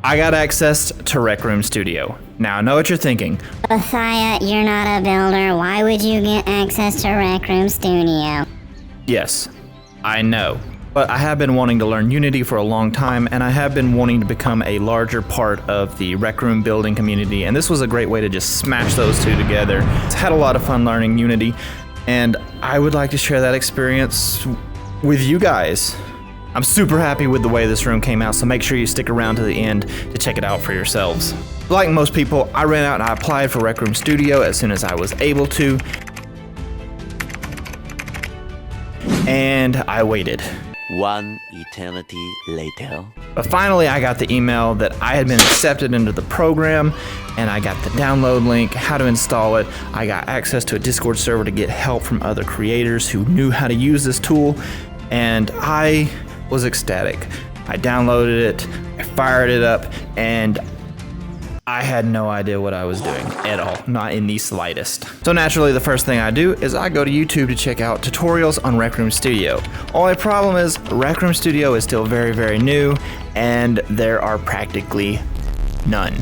I got access to RecRoom Studio. Now, I know what you're thinking. Boethiah, you're not a builder. Why would you get access to RecRoom Studio? Yes, I know. But I have been wanting to learn Unity for a long time, and I have been wanting to become a larger part of the RecRoom building community, and this was a great way to just smash those two together. I've had a lot of fun learning Unity, and I would like to share that experience with you guys. I'm super happy with the way this room came out, so make sure you stick around to the end to check it out for yourselves. Like most people, I ran out and I applied for RecRoom Studio as soon as I was able to, and I waited. One eternity later. But finally, I got the email that I had been accepted into the program, and I got the download link, how to install it. I got access to a Discord server to get help from other creators who knew how to use this tool, and I was ecstatic. I downloaded it, I fired it up, and I had no idea what I was doing at all, not in the slightest. So naturally, the first thing I do is I go to YouTube to check out tutorials on RecRoom Studio. Only problem is RecRoom Studio is still very, very new, and there are practically none.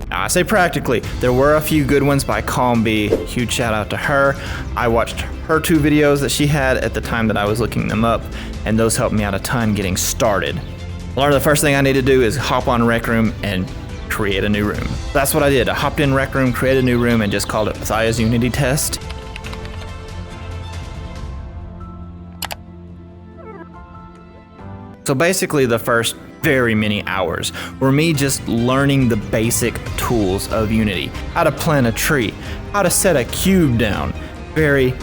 Now, I say practically, there were a few good ones by Calmby. Huge shout out to her. I watched her 2 videos that she had at the time that I was looking them up, and those helped me out a ton getting started. Well, the first thing I need to do is hop on RecRoom and create a new room. That's what I did. I hopped in RecRoom, created a new room, and just called it Boethiah's Unity Test. So basically the first very many hours were me just learning the basic tools of Unity. How to plant a tree, how to set a cube down. Very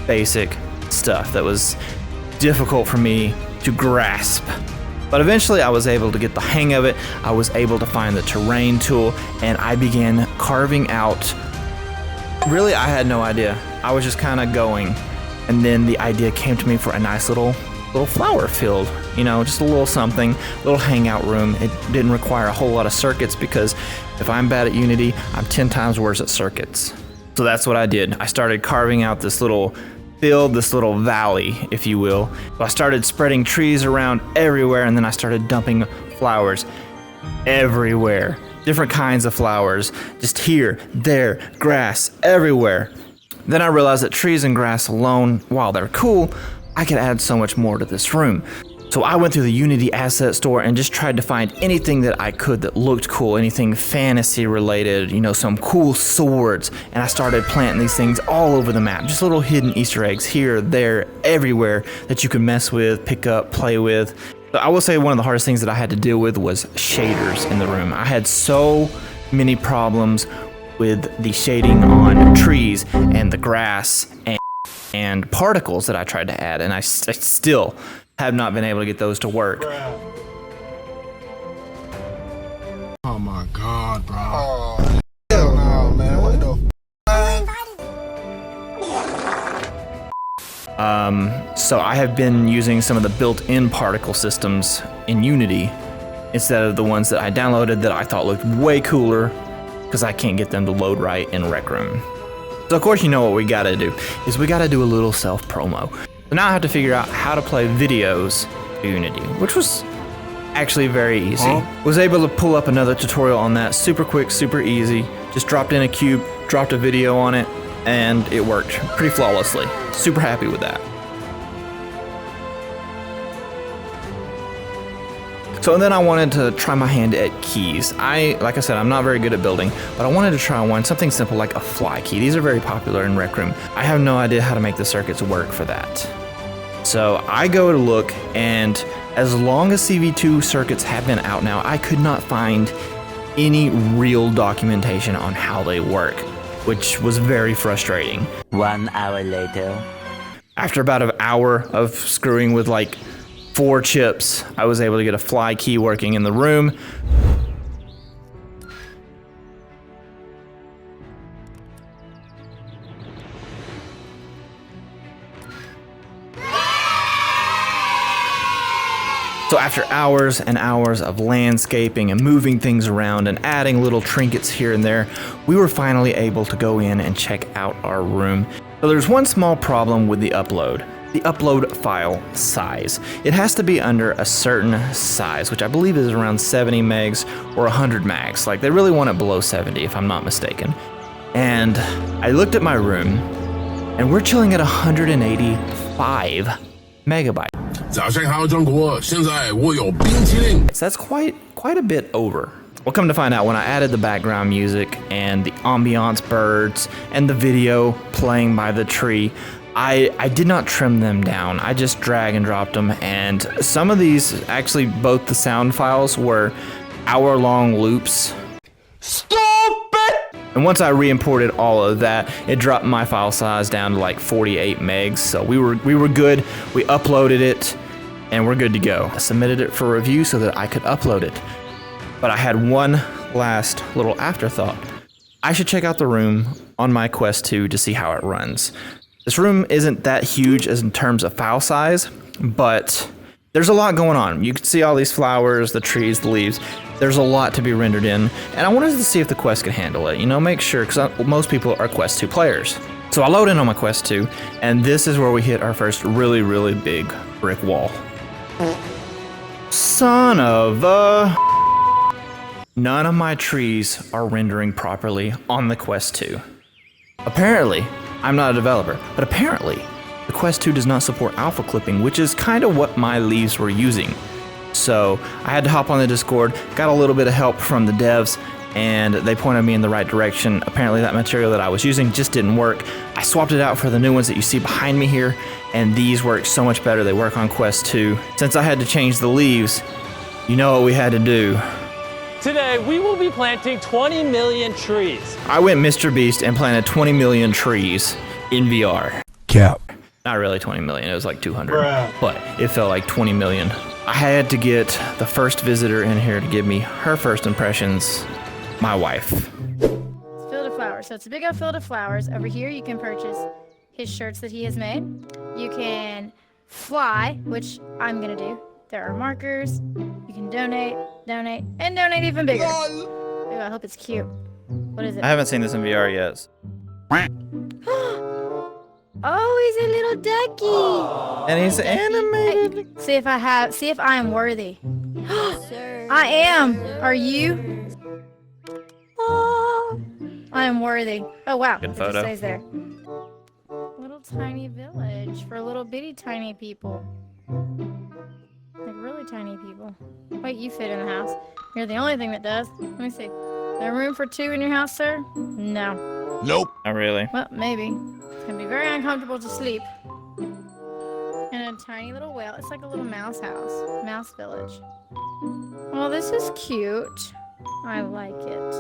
basic stuff that was difficult for me to grasp. But eventually I was able to get the hang of it. I was able to find the terrain tool, and I began carving out. Really, I had no idea. I was just kind of going, and then the idea came to me for a nice little flower field, you know, just a little something, little hangout room. It didn't require a whole lot of circuits, because if I'm bad at Unity, I'm 10 times worse at circuits. So that's what I did. I started carving out this little field, this little valley, if you will. So I started spreading trees around everywhere, and then I started dumping flowers everywhere. Different kinds of flowers, just here, there, grass, everywhere. Then I realized that trees and grass alone, while they're cool, I could add so much more to this room. So I went through the Unity asset store and just tried to find anything that I could that looked cool, anything fantasy related, you know, some cool swords. And I started planting these things all over the map, just little hidden Easter eggs here, there, everywhere that you could mess with, pick up, play with. But I will say one of the hardest things that I had to deal with was shaders in the room. I had so many problems with the shading on trees and the grass and particles that I tried to add, and I still have not been able to get those to work. Oh my god, bro. Oh, hell no, man. What the So I have been using some of the built-in particle systems in Unity instead of the ones that I downloaded that I thought looked way cooler, because I can't get them to load right in RecRoom. So of course, you know what we gotta do is we gotta do a little self-promo. So now I have to figure out how to play videos to Unity, which was actually very easy. Was able to pull up another tutorial on that, super quick, super easy. Just dropped in a cube, dropped a video on it, and it worked pretty flawlessly. Super happy with that. So then I wanted to try my hand at keys. Like I said, I'm not very good at building, but I wanted to try something simple like a fly key. These are very popular in RecRoom. I have no idea how to make the circuits work for that. So I go to look, and as long as CV2 circuits have been out now, I could not find any real documentation on how they work, which was very frustrating. 1 hour later. After about an hour of screwing with like 4 chips, I was able to get a fly key working in the room. So after hours and hours of landscaping and moving things around and adding little trinkets here and there, we were finally able to go in and check out our room. So there's one small problem with the upload. the upload file size. It has to be under a certain size, which I believe is around 70 megs or 100 max. Like, they really want it below 70 if I'm not mistaken. And I looked at my room, and we're chilling at 185 megabytes. 早上好，中国！现在我有冰淇淋。 So that's quite a bit over. Well, come to find out, when I added the background music and the ambiance birds and the video playing by the tree, I did not trim them down. I just drag and dropped them, and some of these, actually both the sound files, were hour-long loops. Stupid! And once I re-imported all of that, it dropped my file size down to like 48 megs. So we were good. We uploaded it, and we're good to go. I submitted it for review so that I could upload it. But I had one last little afterthought. I should check out the room on my Quest 2 to see how it runs. This room isn't that huge as in terms of file size, but there's a lot going on. You can see all these flowers, the trees, the leaves. There's a lot to be rendered in, and I wanted to see if the Quest could handle it. You know, make sure, because most people are Quest 2 players. So I load in on my Quest 2, and this is where we hit our first really, really big brick wall. Son of a... None of my trees are rendering properly on the Quest 2. Apparently, I'm not a developer, but apparently, the Quest 2 does not support alpha clipping, which is kind of what my leaves were using. So I had to hop on the Discord, got a little bit of help from the devs, and they pointed me in the right direction. Apparently that material that I was using just didn't work. I swapped it out for the new ones that you see behind me here, and these work so much better. They work on Quest 2. Since I had to change the leaves, you know what we had to do. Today, we will be planting 20 million trees. I went Mr. Beast and planted 20 million trees in VR. Cap. Not really 20 million, it was like 200, but it felt like 20 million. I had to get the first visitor in here to give me her first impressions, my wife. It's field of flowers. So it's a big old field of flowers. Over here, you can purchase his shirts that he has made. You can fly, which I'm gonna do. There are markers. You can donate, and donate even bigger. Ooh, I hope it's cute. What is it? I haven't seen this in VR yet. Oh, he's a little ducky. And he's animated. Hey, see if I am worthy. I am. Are you? Oh, I am worthy. Oh wow. Good It photo. just stays there. Little tiny village for little bitty tiny people. Like really tiny people. Wait, you fit in the house. You're the only thing that does. Let me see. There room for two in your house, sir? No. Nope. Not really. Well, maybe. It's gonna be very uncomfortable to sleep. In a tiny little whale. It's like a little mouse house. Mouse village. Well, this is cute. I like it.